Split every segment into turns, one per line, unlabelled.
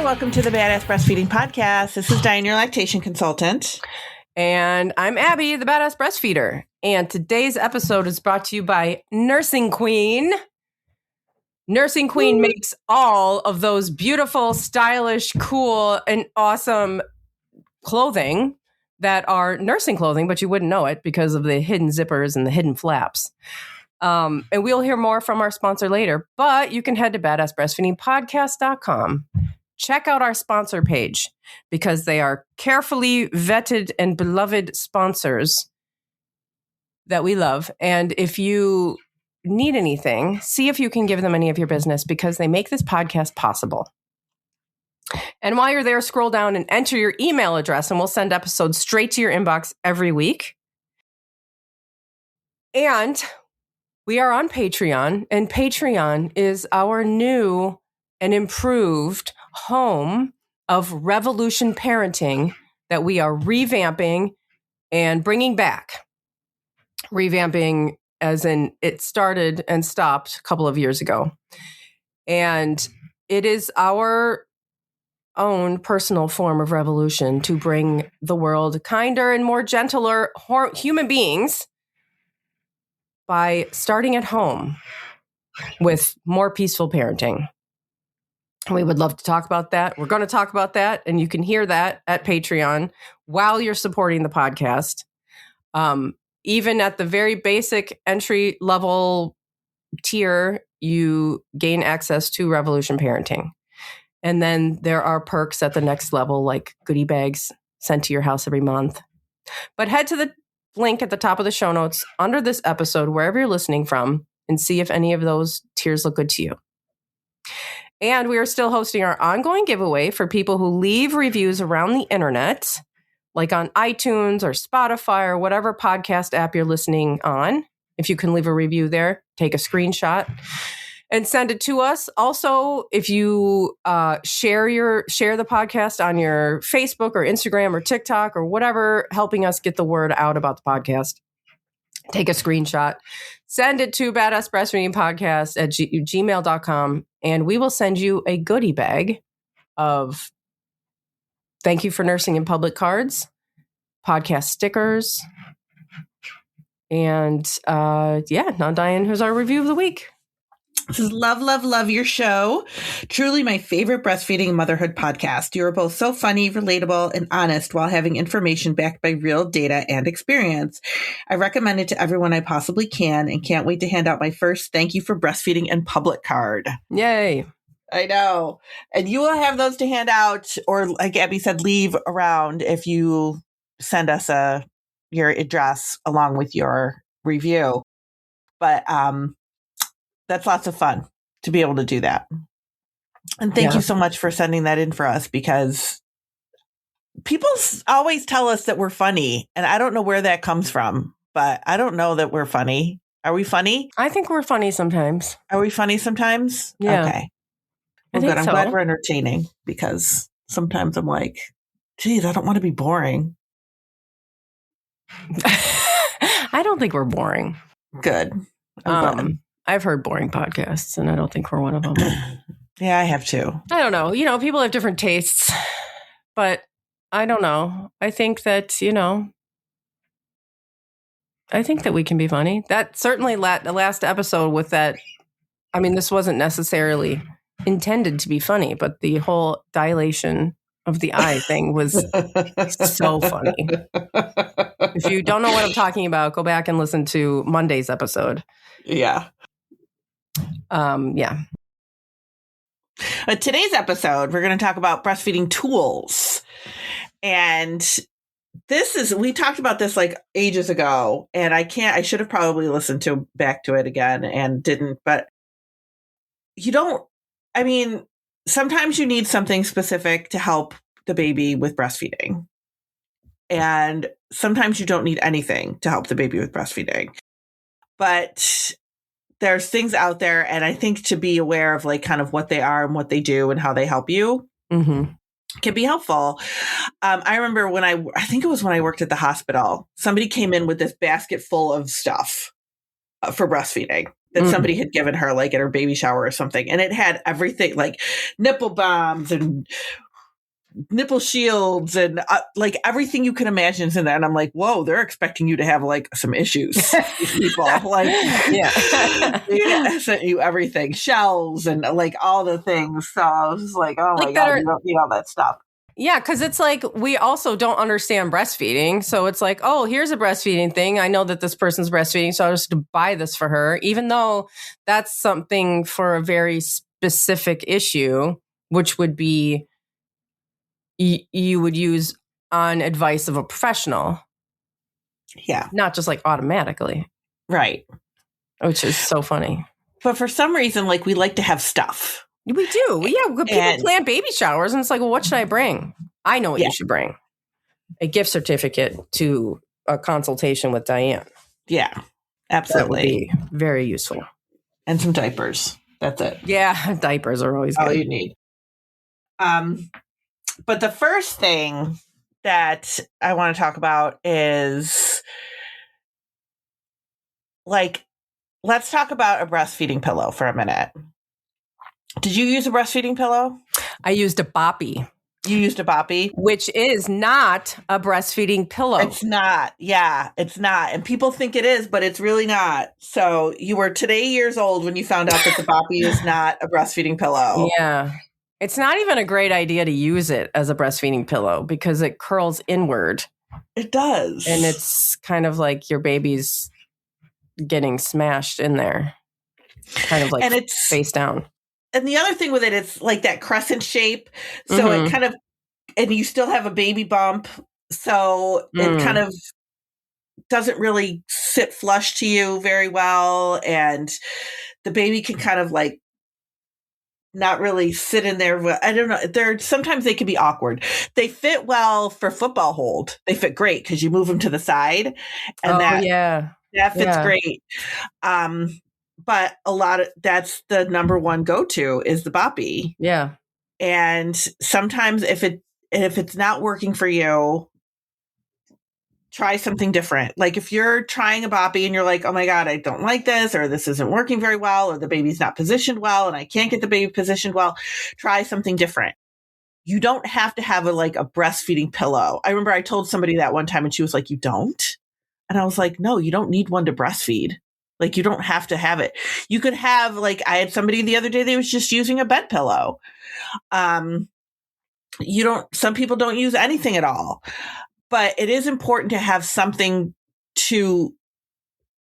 welcome to the Badass Breastfeeding Podcast. This is Dianne, your lactation consultant.
And I'm Abby, the Badass Breastfeeder. And today's episode is brought to you by Nursing Queen. Nursing Queen makes all of those beautiful, stylish, cool, and awesome clothing that are nursing clothing, but you wouldn't know it because of the hidden zippers and the hidden flaps. And we'll hear more from our sponsor later, but you can head to badassbreastfeedingpodcast.com. Check out our sponsor page because they are carefully vetted and beloved sponsors that we love. And if you need anything, see if you can give them any of your business because they make this podcast possible. And while you're there, scroll down and enter your email address and we'll send episodes straight to your inbox every week. And we are on Patreon, and Patreon is our new and improved home of Revolution Parenting that we are revamping and bringing back. Revamping as in it started and stopped a couple of years ago. And it is our own personal form of revolution to bring the world kinder and more gentler human beings by starting at home with more peaceful parenting. We would love to talk about that. We're going to talk about that, and you can hear that at Patreon while you're supporting the podcast. Even at the very basic entry level tier, you gain access to Revolution Parenting. And then there are perks at the next level, like goodie bags sent to your house every month. But head to the link at the top of the show notes under this episode, wherever you're listening from, and see if any of those tiers look good to you. And we are still hosting our ongoing giveaway for people who leave reviews around the internet, like on iTunes or Spotify or whatever podcast app you're listening on. If you can leave a review there, take a screenshot and send it to us. Also, if you share the podcast on your Facebook or Instagram or TikTok or whatever, helping us get the word out about the podcast, take a screenshot, send it to badassbreastfeedingpodcast at gmail.com, and we will send you a goodie bag of thank you for nursing in public cards, podcast stickers, and now Dianne, who's our review of the week.
This is love your show. Truly my favorite breastfeeding and motherhood podcast. You are both so funny, relatable, and honest while having information backed by real data and experience. I recommend it to everyone I possibly can and can't wait to hand out my first thank you for breastfeeding in public card.
Yay.
I know. And you will have those to hand out, or like Abby said, leave around if you send us your address along with your review. But that's lots of fun to be able to do that. And thank you so much for sending that in for us, because people always tell us that we're funny, and I don't know where that comes from, but I don't know that we're funny. Are we funny?
I think we're funny sometimes.
Are we funny sometimes?
Yeah.
Okay. Well, good. I'm glad we're entertaining, because sometimes I'm like, geez, I don't want to be boring.
I don't think we're boring.
Good. I'm glad.
I've heard boring podcasts, and I don't think we're one of them.
Yeah, I have too.
I don't know. People have different tastes, but I don't know. I think that, I think that we can be funny. That certainly the last episode with that, this wasn't necessarily intended to be funny, but the whole dilation of the eye thing was so funny. If you don't know what I'm talking about, go back and listen to Monday's episode.
Yeah. Today's episode, we're going to talk about breastfeeding tools. And we talked about this like ages ago, and I should have probably listened back to it again and didn't, but sometimes you need something specific to help the baby with breastfeeding. And sometimes you don't need anything to help the baby with breastfeeding. But there's things out there, and I think to be aware of like kind of what they are and what they do and how they help you can be helpful. I remember I think it was when I worked at the hospital, somebody came in with this basket full of stuff, for breastfeeding that somebody had given her, like at her baby shower or something. And it had everything like nipple bombs and nipple shields and like everything you can imagine is in there. And I'm like, whoa, they're expecting you to have like some issues. These people, like, they sent you everything, shells and like all the things. So I was just like, oh my God, you don't need all that stuff.
Yeah, because it's like we also don't understand breastfeeding. So it's like, oh, here's a breastfeeding thing. I know that this person's breastfeeding, so I'll just buy this for her, even though that's something for a very specific issue, which would be you would use on advice of a professional.
Yeah.
Not just like automatically.
Right.
Which is so funny.
But for some reason, like we like to have stuff.
We do. Yeah. People plan baby showers and it's like, well, what should I bring? I know what you should bring. A gift certificate to a consultation with Dianne.
Yeah, absolutely.
That would be very useful.
And some diapers. That's it.
Yeah. Diapers are always good.
All you need. But the first thing that I want to talk about is like, let's talk about a breastfeeding pillow for a minute. Did you use a breastfeeding pillow?
I used a boppy.
You used a boppy?
Which is not a breastfeeding pillow.
It's not. Yeah, it's not. And people think it is, but it's really not. So you were today years old when you found out that the boppy is not a breastfeeding pillow.
Yeah. It's not even a great idea to use it as a breastfeeding pillow because it curls inward.
It does.
And it's kind of like your baby's getting smashed in there. Kind of like
and it's
face down.
And the other thing with it, it's like that crescent shape. So it kind of, and you still have a baby bump. So it kind of doesn't really sit flush to you very well. And the baby can kind of like not really sit in there. I don't know. Sometimes they can be awkward. They fit well for football hold. They fit great because you move them to the side. And that fits great. But that's the number one go-to is the boppy.
Yeah.
And sometimes if it's not working for you, try something different. Like if you're trying a boppy and you're like, oh my God, I don't like this, or this isn't working very well, or the baby's not positioned well, and I can't get the baby positioned well, try something different. You don't have to have a breastfeeding pillow. I remember I told somebody that one time and she was like, you don't? And I was like, no, you don't need one to breastfeed. Like, you don't have to have it. You could have, I had somebody the other day, they was just using a bed pillow. Some people don't use anything at all, but it is important to have something to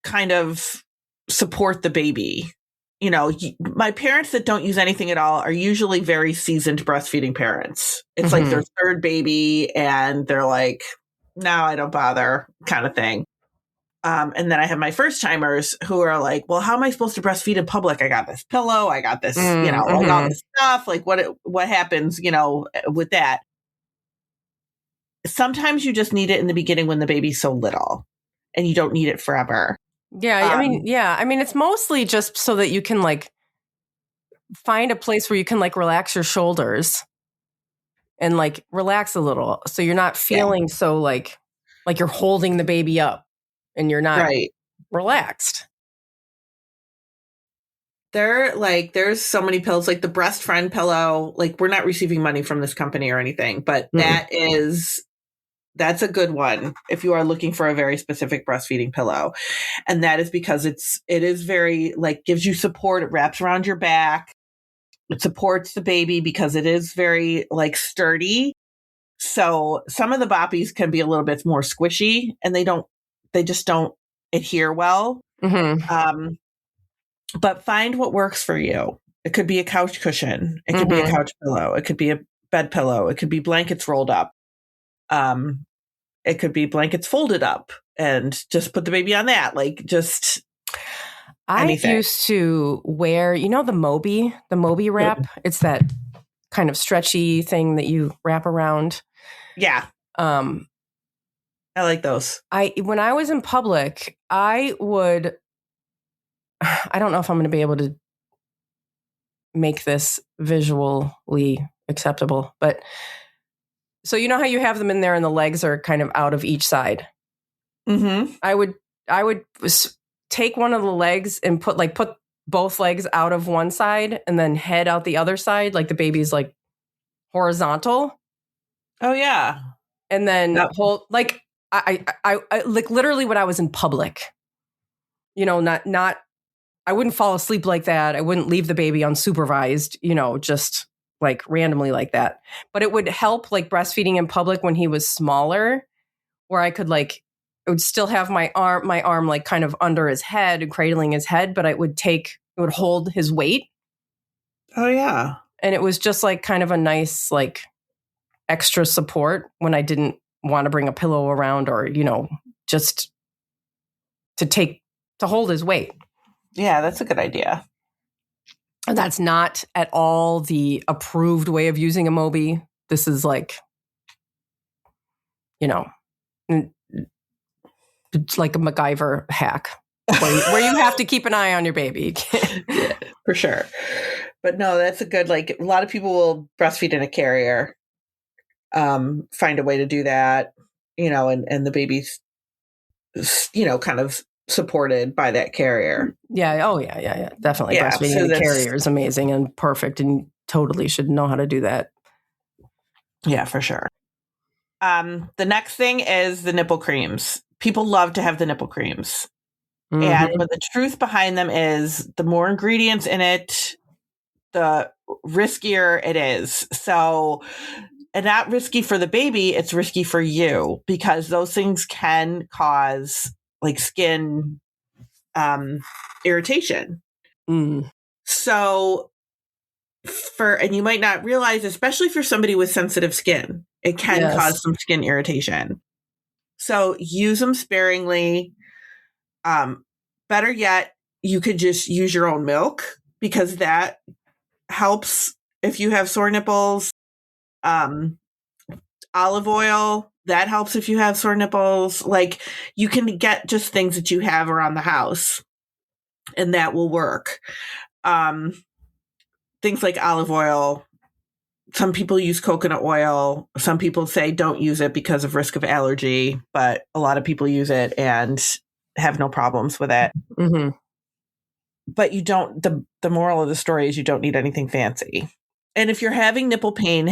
kind of support the baby. You know, my parents that don't use anything at all are usually very seasoned breastfeeding parents. It's like their third baby and they're like, no, I don't bother kind of thing. And then I have my first timers who are like, well, how am I supposed to breastfeed in public? I got this pillow. I got this, like all this stuff. Like what happens, with that? Sometimes you just need it in the beginning when the baby's so little and you don't need it forever.
Yeah. I mean, it's mostly just so that you can find a place where you can relax your shoulders and relax a little. So you're not feeling so like you're holding the baby up. And you're not relaxed.
There's so many pillows, like the Breast Friend pillow. Like, we're not receiving money from this company or anything, but that's a good one if you are looking for a very specific breastfeeding pillow. And that is because it is very gives you support. It wraps around your back. It supports the baby because it is very sturdy. So some of the boppies can be a little bit more squishy and they just don't adhere well. But find what works for you. It could be a couch cushion. It could be a couch pillow. It could be a bed pillow. It could be blankets rolled up. It could be blankets folded up and just put the baby on that.
I used to wear, the Moby wrap. It's that kind of stretchy thing that you wrap around.
Yeah. I like those.
When I was in public, I don't know if I'm going to be able to make this visually acceptable, but so you know how you have them in there and the legs are kind of out of each side. I would take one of the legs and put both legs out of one side and then head out the other side, like the baby's like horizontal.
Oh yeah.
And then hold, like I like literally when I was in public, not I wouldn't fall asleep like that. I wouldn't leave the baby unsupervised, just like randomly like that. But it would help like breastfeeding in public when he was smaller, where I could I would still have my arm like kind of under his head and cradling his head, but it would hold his weight.
Oh yeah.
And it was just like kind of a nice like extra support when I didn't want to bring a pillow around or, just to hold his weight.
Yeah, that's a good idea.
And that's not at all the approved way of using a Mobi. This is like, it's like a MacGyver hack where you have to keep an eye on your baby.
Yeah, for sure. But no, that's a good, like, a lot of people will breastfeed in a carrier, find a way to do that, and the baby's, kind of supported by that carrier.
Yeah. Oh, yeah. Definitely.
Yeah,
breastfeeding in a carrier is amazing and perfect and totally should know how to do that.
Yeah, for sure. The next thing is the nipple creams. People love to have the nipple creams. Mm-hmm. But the truth behind them is the more ingredients in it, the riskier it is. So, and not risky for the baby, it's risky for you because those things can cause like skin irritation. Mm. So and you might not realize, especially for somebody with sensitive skin, it can cause some skin irritation. So use them sparingly. Better yet, you could just use your own milk because that helps if you have sore nipples. Olive oil, that helps if you have sore nipples. Like you can get just things that you have around the house and that will work. Things like olive oil. Some people use coconut oil. Some people say don't use it because of risk of allergy, but a lot of people use it and have no problems with it. Mm-hmm. But you don't, the moral of the story is you don't need anything fancy. And if you're having nipple pain,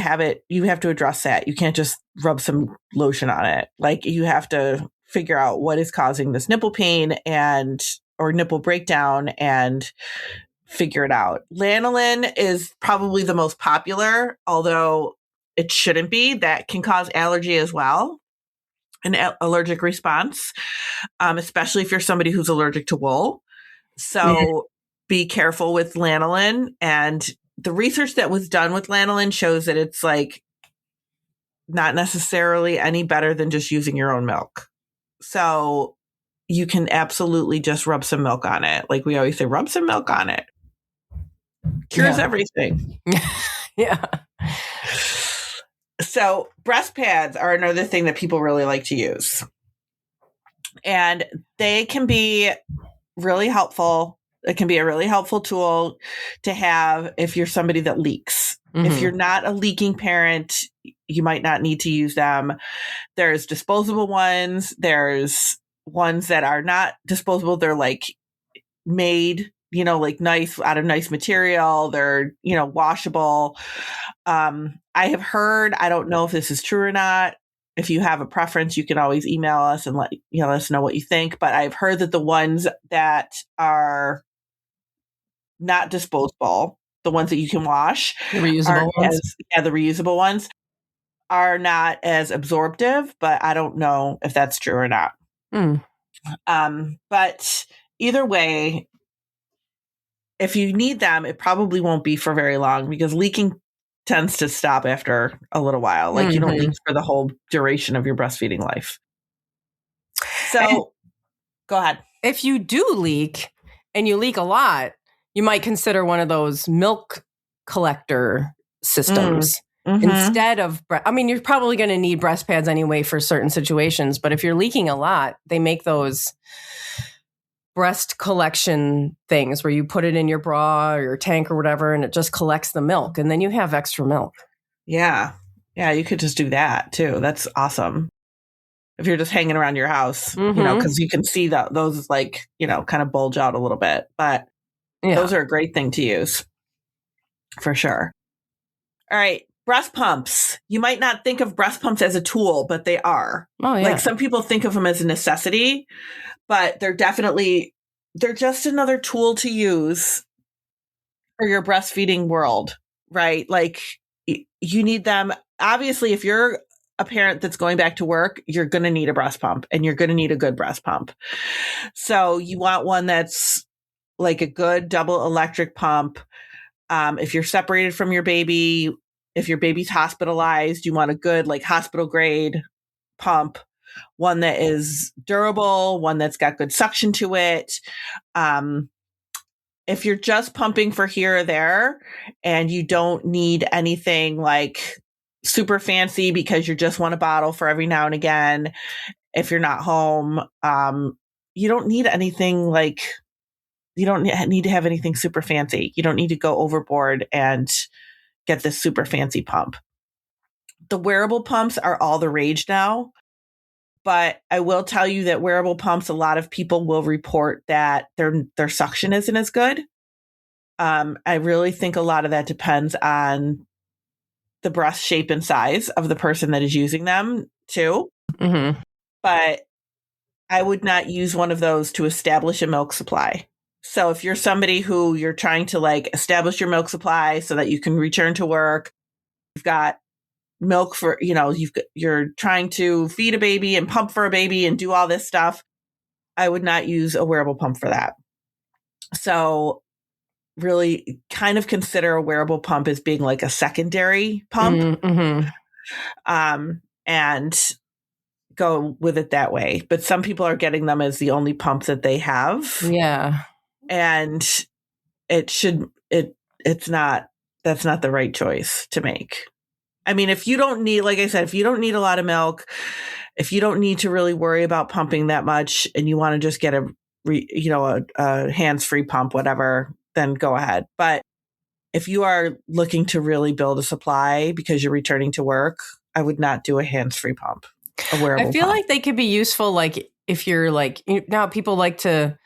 you have to address that. You can't just rub some lotion on it. Like you have to figure out what is causing this nipple pain or nipple breakdown and figure it out. Lanolin is probably the most popular, although it shouldn't be. That can cause allergy as well, an allergic response, especially if you're somebody who's allergic to wool. So be careful with lanolin. And the research that was done with lanolin shows that it's like not necessarily any better than just using your own milk. So you can absolutely just rub some milk on it. Like we always say, rub some milk on it. Cures everything.
Yeah.
So breast pads are another thing that people really like to use. And they can be really helpful. It can be a really helpful tool to have if you're somebody that leaks. Mm-hmm. If you're not a leaking parent, you might not need to use them. There's disposable ones. There's ones that are not disposable. They're like made, like nice out of nice material. They're, washable. I have heard, I don't know if this is true or not. If you have a preference, you can always email us and let us know what you think. But I've heard that the ones that are not disposable, the ones that you can wash,
the reusable ones,
the reusable ones are not as absorptive. But I don't know if that's true or not. But either way, if you need them, it probably won't be for very long because leaking tends to stop after a little while. Like you don't leak for the whole duration of your breastfeeding life. So go ahead.
If you do leak and you leak a lot, you might consider one of those milk collector systems instead of, you're probably going to need breast pads anyway for certain situations, but if you're leaking a lot, they make those breast collection things where you put it in your bra or your tank or whatever, and it just collects the milk, and then you have extra milk.
Yeah. Yeah, you could just do that too. That's awesome. if you're just hanging around your house, because you can see that those like, kind of bulge out a little bit, but those are a great thing to use for sure. All right. Breast pumps. You might not think of breast pumps as a tool, but they are.
Oh, yeah.
Like some people think of them as a necessity, but they're just another tool to use for your breastfeeding world, right? Like you need them. Obviously, if you're a parent that's going back to work, you're going to need a breast pump and you're going to need a good breast pump. So you want one that's like a good double electric pump. If you're separated from your baby, if your baby's hospitalized, you want a good like hospital grade pump, one that is durable, one that's got good suction to it. If you're just pumping for here or there and you don't need anything like super fancy because you just want a bottle for every now and again, if you're not home, you don't need anything like, you don't need to have anything super fancy. You don't need to go overboard and get this super fancy pump. The wearable pumps are all the rage now, but I will tell you that wearable pumps, a lot of people will report that their suction isn't as good. I really think a lot of that depends on the breast shape and size of the person that is using them too.
Mm-hmm.
But I would not use one of those to establish a milk supply. So if you're somebody who you're trying to like establish your milk supply so that you can return to work, you've got milk for, you're trying to feed a baby and pump for a baby and do all this stuff, I would not use a wearable pump for that. So really kind of consider a wearable pump as being like a secondary pump, and go with it that way. But some people are getting them as the only pump that they have.
Yeah.
And that's not the right choice to make. I mean, if you don't need, like I said, if you don't need a lot of milk, if you don't need to really worry about pumping that much and you want to just get a hands-free pump, whatever, then go ahead. But if you are looking to really build a supply because you're returning to work, I would not do a hands-free pump, a wearable
I feel
pump.
like they could be useful. Like if you're like, now people like to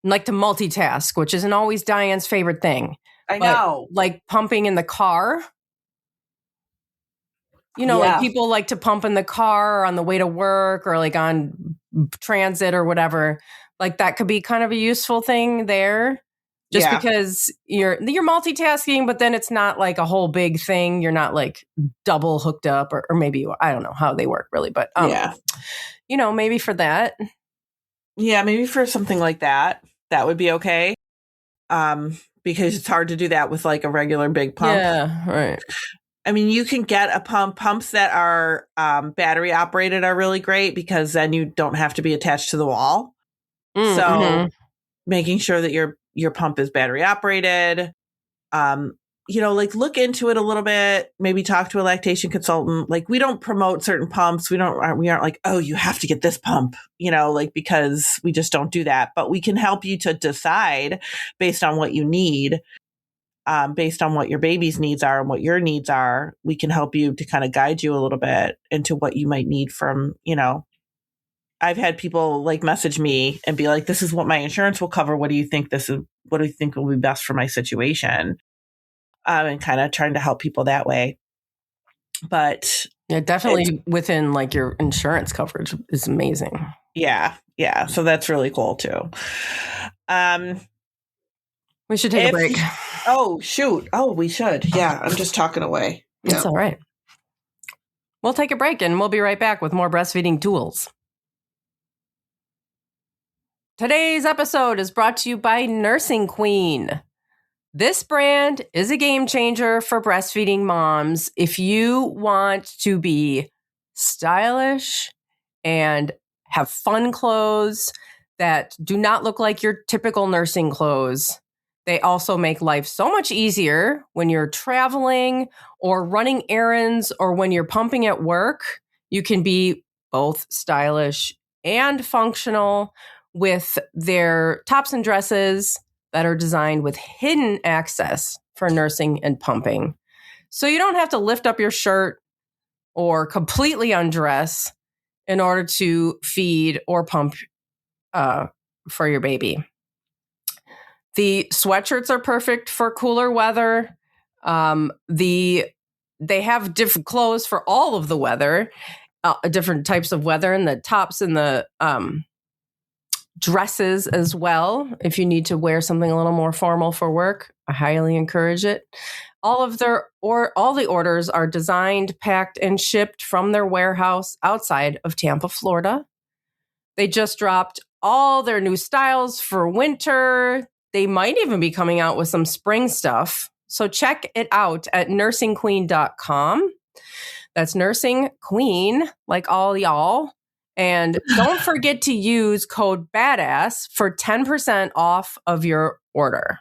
multitask, which isn't always Diane's favorite thing.
I know.
Like pumping in the car. Like people like to pump in the car or on the way to work or like on transit or whatever. Like that could be kind of a useful thing there. Just because you're multitasking, but then it's not like a whole big thing. You're not like double hooked up or maybe, I don't know how they work really, but maybe for that.
Yeah, maybe for something like that would be okay. Because it's hard to do that with like a regular big pump.
Yeah, right.
I mean, you can get a pumps that are battery operated are really great because then you don't have to be attached to the wall. So making sure that your pump is battery operated, like look into it a little bit, maybe talk to a lactation consultant. Like we don't promote certain pumps. We aren't like, oh, you have to get this pump, because we just don't do that, but we can help you to decide based on what you need. Based on what your baby's needs are and what your needs are, we can help you to kind of guide you a little bit into what you might need from, I've had people like message me and be like, this is what my insurance will cover. What do you think what do you think will be best for my situation? And kind of trying to help people that way. But
yeah, definitely within like your insurance coverage is amazing.
Yeah. Yeah. So that's really cool too.
We should take a break.
Oh, shoot. Oh, we should. Yeah. I'm just talking away.
That's all right. We'll take a break and we'll be right back with more breastfeeding tools. Today's episode is brought to you by Nursing Queen. This brand is a game changer for breastfeeding moms. If you want to be stylish and have fun clothes that do not look like your typical nursing clothes, they also make life so much easier when you're traveling or running errands or when you're pumping at work. You can be both stylish and functional with their tops and dresses that are designed with hidden access for nursing and pumping. So you don't have to lift up your shirt or completely undress in order to feed or pump for your baby. The sweatshirts are perfect for cooler weather. They have different clothes for all of the weather, different types of weather, and the tops and the dresses as well. If you need to wear something a little more formal for work, I highly encourage it. All the orders are designed, packed, and shipped from their warehouse outside of Tampa, Florida. They just dropped all their new styles for winter. They might even be coming out with some spring stuff. So check it out at nursingqueen.com. That's Nursing Queen, like all y'all. And don't forget to use code BADASS for 10% off of your order.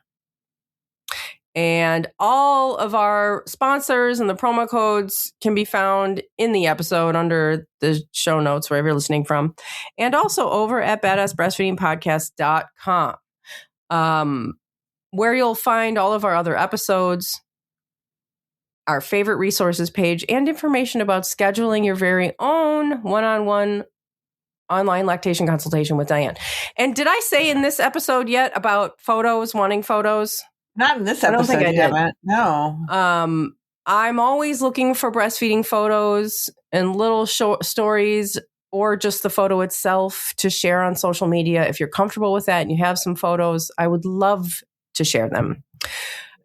And all of our sponsors and the promo codes can be found in the episode under the show notes, wherever you're listening from. And also over at badassbreastfeedingpodcast.com, where you'll find all of our other episodes, our favorite resources page, and information about scheduling your very own one-on-one online lactation consultation with Dianne. And did I say in this episode yet about photos, wanting photos?
Not in this episode. I don't think I did. No.
I'm always looking for breastfeeding photos and little short stories, or just the photo itself to share on social media. If you're comfortable with that and you have some photos, I would love to share them.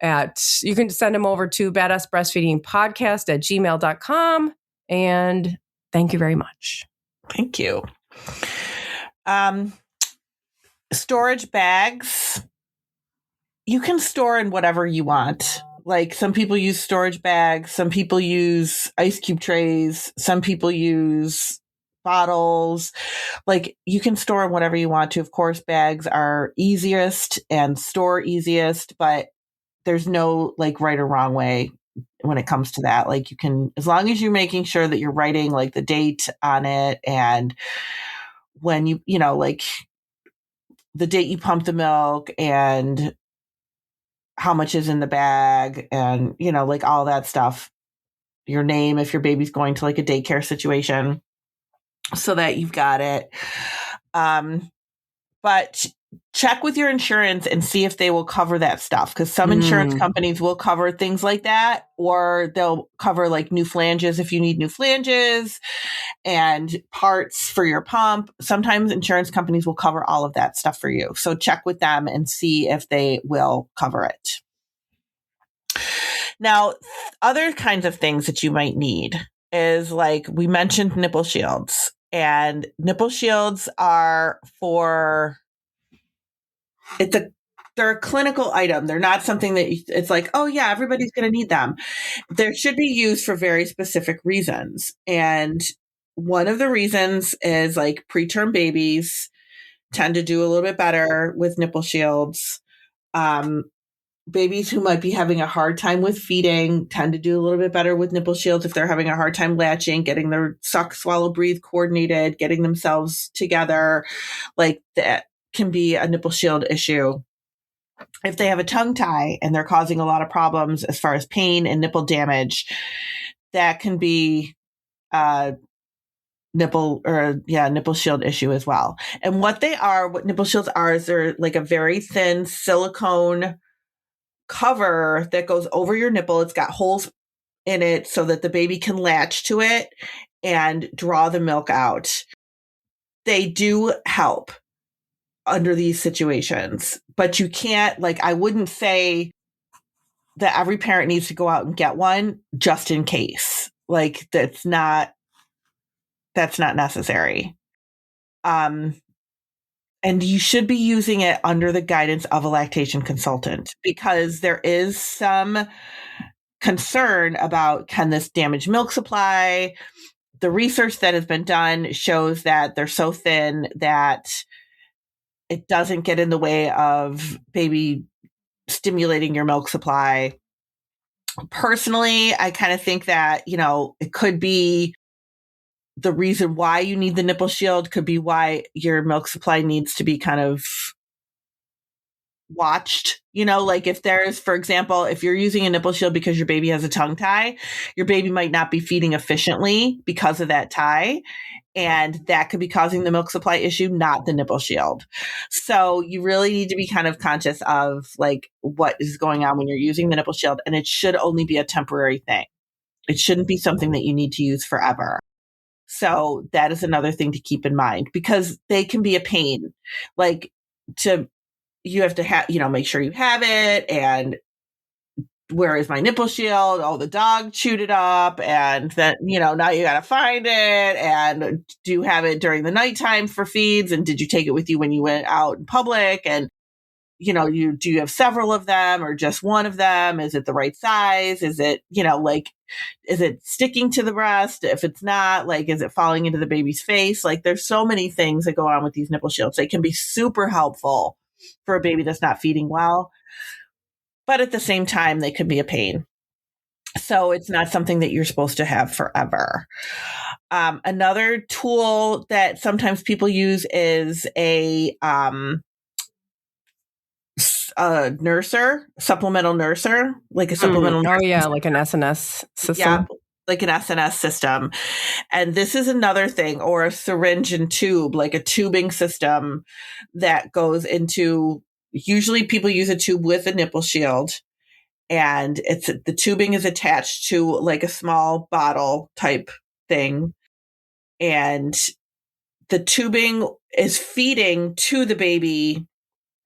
You can send them over to badassbreastfeedingpodcast@gmail.com. And thank you very much.
Thank you. Storage bags. You can store in whatever you want. Like some people use storage bags. Some people use ice cube trays. Some people use bottles. Like you can store in whatever you want to. Of course, bags are easiest and store easiest, but there's no like right or wrong way when it comes to that. Like you can, as long as you're making sure that you're writing like the date on it and when you like the date you pump the milk and how much is in the bag and, like all that stuff, your name, if your baby's going to like a daycare situation so that you've got it. But check with your insurance and see if they will cover that stuff. Cause some insurance companies will cover things like that, or they'll cover like new flanges if you need new flanges and parts for your pump. Sometimes insurance companies will cover all of that stuff for you. So check with them and see if they will cover it. Now, other kinds of things that you might need is like we mentioned nipple shields, and nipple shields are they're a clinical item. They're not something that it's like, oh yeah, everybody's going to need them. They should be used for very specific reasons. And one of the reasons is like preterm babies tend to do a little bit better with nipple shields. Babies who might be having a hard time with feeding tend to do a little bit better with nipple shields if they're having a hard time latching, getting their suck, swallow, breathe coordinated, getting themselves together. Like that can be a nipple shield issue. If they have a tongue tie and they're causing a lot of problems as far as pain and nipple damage, that can be nipple shield issue as well. And what nipple shields are is they're like a very thin silicone cover that goes over your nipple. It's got holes in it so that the baby can latch to it and draw the milk out. They do help under these situations, but you can't, like, I wouldn't say that every parent needs to go out and get one just in case. Like that's not necessary. And you should be using it under the guidance of a lactation consultant, because there is some concern about, can this damage milk supply? The research that has been done shows that they're so thin that it doesn't get in the way of baby stimulating your milk supply. Personally, I kind of think that, it could be the reason why you need the nipple shield, could be why your milk supply needs to be kind of watched, like if there's, for example, if you're using a nipple shield because your baby has a tongue tie, your baby might not be feeding efficiently because of that tie. And that could be causing the milk supply issue, not the nipple shield. So you really need to be kind of conscious of like what is going on when you're using the nipple shield. And it should only be a temporary thing. It shouldn't be something that you need to use forever. So that is another thing to keep in mind because they can be a pain. Like you have to have, make sure you have it. And where is my nipple shield? Oh, the dog chewed it up. And then, now you got to find it. And do you have it during the nighttime for feeds? And did you take it with you when you went out in public? And, do you have several of them or just one of them? Is it the right size? Is it, is it sticking to the breast? If it's not, is it falling into the baby's face? There's so many things that go on with these nipple shields. They can be super helpful for a baby that's not feeding well. But at the same time, they could be a pain. So it's not something that you're supposed to have forever. Another tool that sometimes people use is a supplemental nurser, like a supplemental.
Oh yeah, like an SNS system.
Yeah, like an SNS system. And this is another thing, or a syringe and tube, like a tubing system that goes into. Usually people use a tube with a nipple shield and the tubing is attached to like a small bottle type thing. And the tubing is feeding to the baby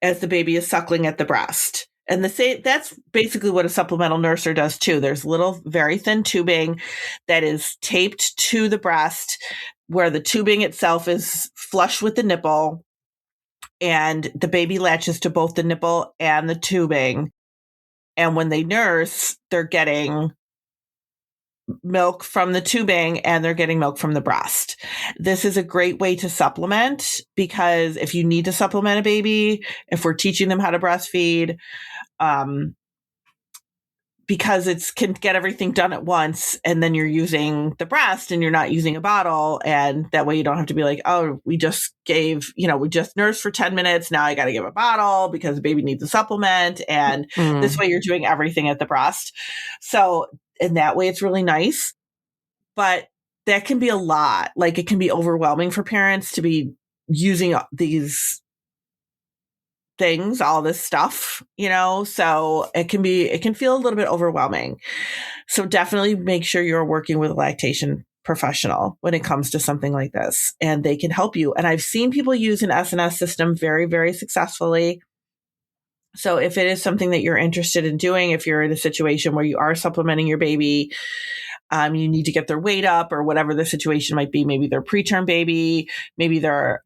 as the baby is suckling at the breast. And that's basically what a supplemental nurser does too. There's little, very thin tubing that is taped to the breast where the tubing itself is flush with the nipple. And the baby latches to both the nipple and the tubing. And when they nurse, they're getting milk from the tubing and they're getting milk from the breast. This is a great way to supplement because if you need to supplement a baby, if we're teaching them how to breastfeed, because it can get everything done at once and then you're using the breast and you're not using a bottle. And that way you don't have to be like, oh, we just nursed for 10 minutes. Now I got to give a bottle because the baby needs a supplement. And this way you're doing everything at the breast. So in that way, it's really nice, but that can be a lot. It can be overwhelming for parents to be using these things, all this stuff, so it can feel a little bit overwhelming. So definitely make sure you're working with a lactation professional when it comes to something like this, and they can help you. And I've seen people use an SNS system very, very successfully. So if it is something that you're interested in doing, if you're in a situation where you are supplementing your baby, you need to get their weight up or whatever the situation might be. Maybe they're a preterm baby, maybe they're,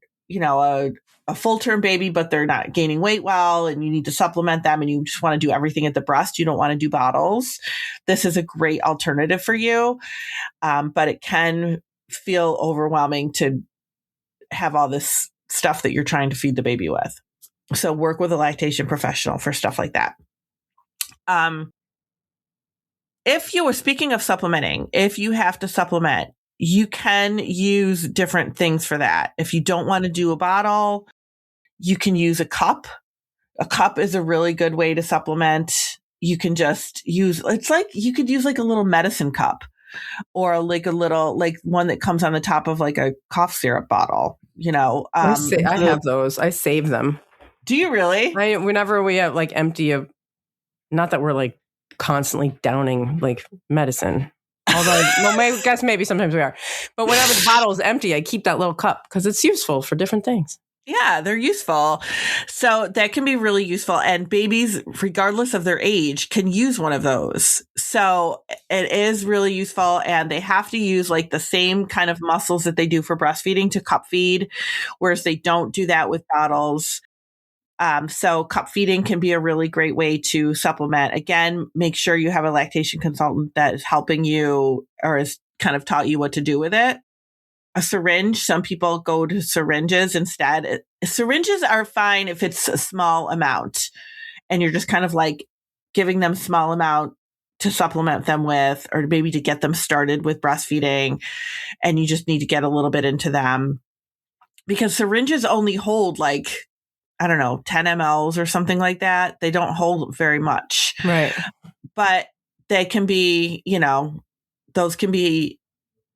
a full-term baby, but they're not gaining weight well, and you need to supplement them, and you just want to do everything at the breast. You don't want to do bottles. This is a great alternative for you, but it can feel overwhelming to have all this stuff that you're trying to feed the baby with. So work with a lactation professional for stuff like that. If you were speaking of supplementing, if you have to supplement, you can use different things for that. If you don't want to do a bottle, you can use a cup. A cup is a really good way to supplement. You can just use, you could use a little medicine cup or a little, one that comes on the top of a cough syrup bottle,
I have those. I save them.
Do you really?
Whenever we have empty of, not that we're constantly downing medicine. Although, I guess maybe sometimes we are. But whenever the bottle is empty, I keep that little cup because it's useful for different things.
Yeah, they're useful. So that can be really useful. And babies, regardless of their age, can use one of those. So it is really useful. And they have to use the same kind of muscles that they do for breastfeeding to cup feed, whereas they don't do that with bottles. So cup feeding can be a really great way to supplement. Again, make sure you have a lactation consultant that is helping you or has kind of taught you what to do with it. A syringe, some people go to syringes instead. Syringes are fine if it's a small amount and you're just kind of giving them a small amount to supplement them with, or maybe to get them started with breastfeeding. And you just need to get a little bit into them because syringes only hold I don't know, 10 mLs or something like that. They don't hold very much.
Right.
But they can be, those can be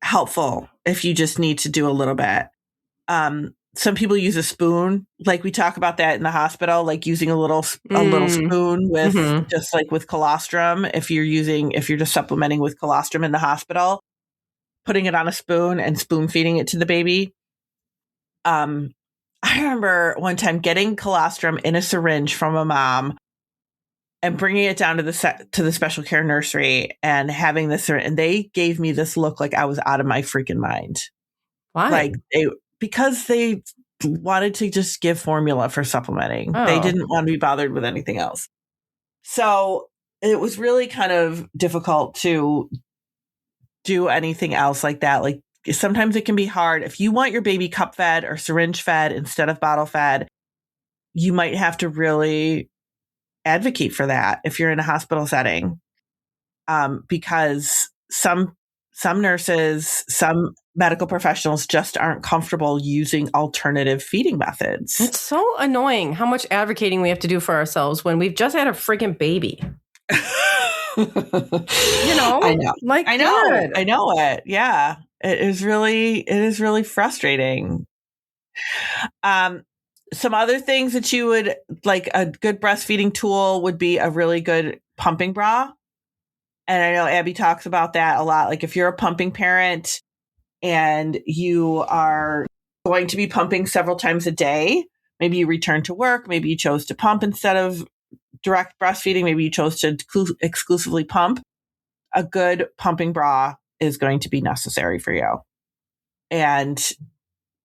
helpful if you just need to do a little bit. Some people use a spoon, like we talk about that in the hospital, like using a little spoon with just like with colostrum. If you're just supplementing with colostrum in the hospital, putting it on a spoon and spoon feeding it to the baby. I remember one time getting colostrum in a syringe from a mom and bringing it down to the special care nursery and having this, and they gave me this look like I was out of my freaking mind.
Why?
Because they wanted to just give formula for supplementing.
Oh.
They didn't want to be bothered with anything else. So it was really kind of difficult to do anything else like that. Like sometimes it can be hard. If you want your baby cup fed or syringe fed instead of bottle fed, you might have to really advocate for that if you're in a hospital setting. Because some nurses, some medical professionals just aren't comfortable using alternative feeding methods.
It's so annoying how much advocating we have to do for ourselves when we've just had a freaking baby.
I know. I know it. Yeah. It is really frustrating. Some other things that you would like, a good breastfeeding tool would be a really good pumping bra. And I know Abby talks about that a lot. Like if you're a pumping parent and you are going to be pumping several times a day, maybe you return to work, maybe you chose to pump instead of direct breastfeeding, maybe you chose to exclusively pump, a good pumping bra is going to be necessary for you. And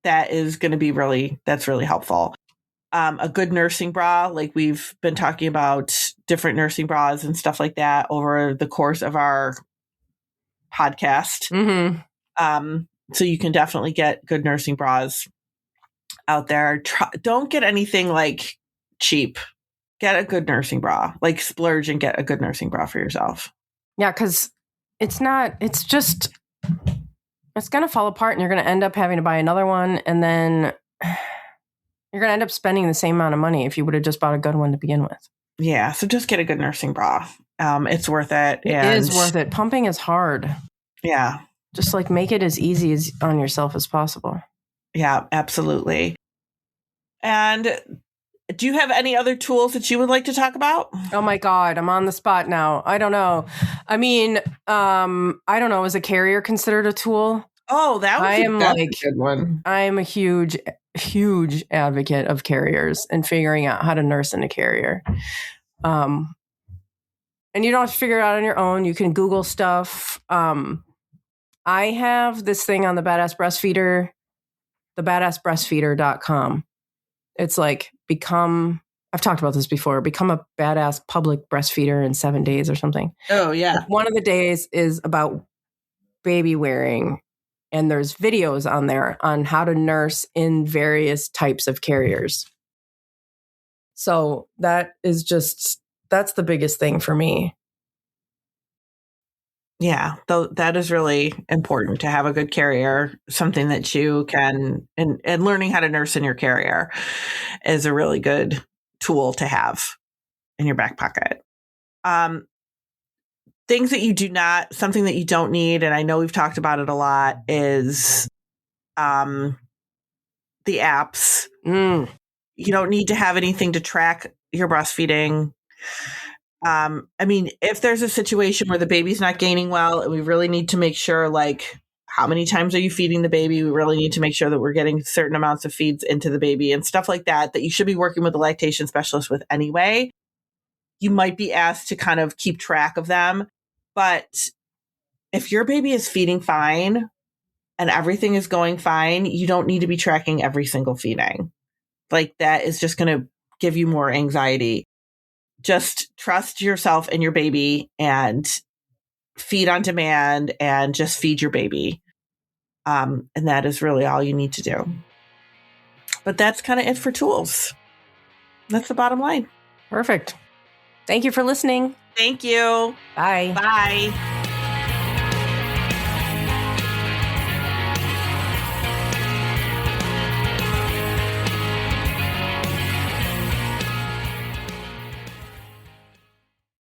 that is going to be that's really helpful. A good nursing bra, like we've been talking about different nursing bras and stuff like that over the course of our podcast. So you can definitely get good nursing bras out there. Don't get anything like cheap. Get a good nursing bra, like splurge and get a good nursing bra for yourself.
Yeah, because it's going to fall apart and you're going to end up having to buy another one. And then you're going to end up spending the same amount of money if you would have just bought a good one to begin with.
Yeah. So just get a good nursing bra. It's worth it.
It is worth it. Pumping is hard.
Yeah.
Just like make it as easy as on yourself as possible.
Yeah, absolutely. And do you have any other tools that you would like to talk about?
Oh my God, I'm on the spot now. I don't know. I mean, I don't know. Is a carrier considered a tool?
Oh, that's a good one.
I am a huge advocate of carriers and figuring out how to nurse in a carrier. And you don't have to figure it out on your own. You can Google stuff. I have this thing on the Badass Breastfeeder, thebadassbreastfeeder.com. It's like I've talked about this before, become a badass public breastfeeder in 7 days or something.
Oh, yeah.
One of the days is about baby wearing, and there's videos on there on how to nurse in various types of carriers. So that's the biggest thing for me.
Yeah, that is really important to have a good carrier, something that you can, and learning how to nurse in your carrier is a really good tool to have in your back pocket. Things that something that you don't need, and I know we've talked about it a lot, is the apps. You don't need to have anything to track your breastfeeding. I mean, if there's a situation where the baby's not gaining well, and we really need to make sure, like, how many times are you feeding the baby? We really need to make sure that we're getting certain amounts of feeds into the baby and stuff like that you should be working with a lactation specialist with anyway. You might be asked to kind of keep track of them. But if your baby is feeding fine and everything is going fine, you don't need to be tracking every single feeding. Like, that is just going to give you more anxiety. Just trust yourself and your baby and feed on demand and just feed your baby. And that is really all you need to do. But that's kind of it for tools. That's the bottom line.
Perfect. Thank you for listening.
Thank you.
Bye.
Bye.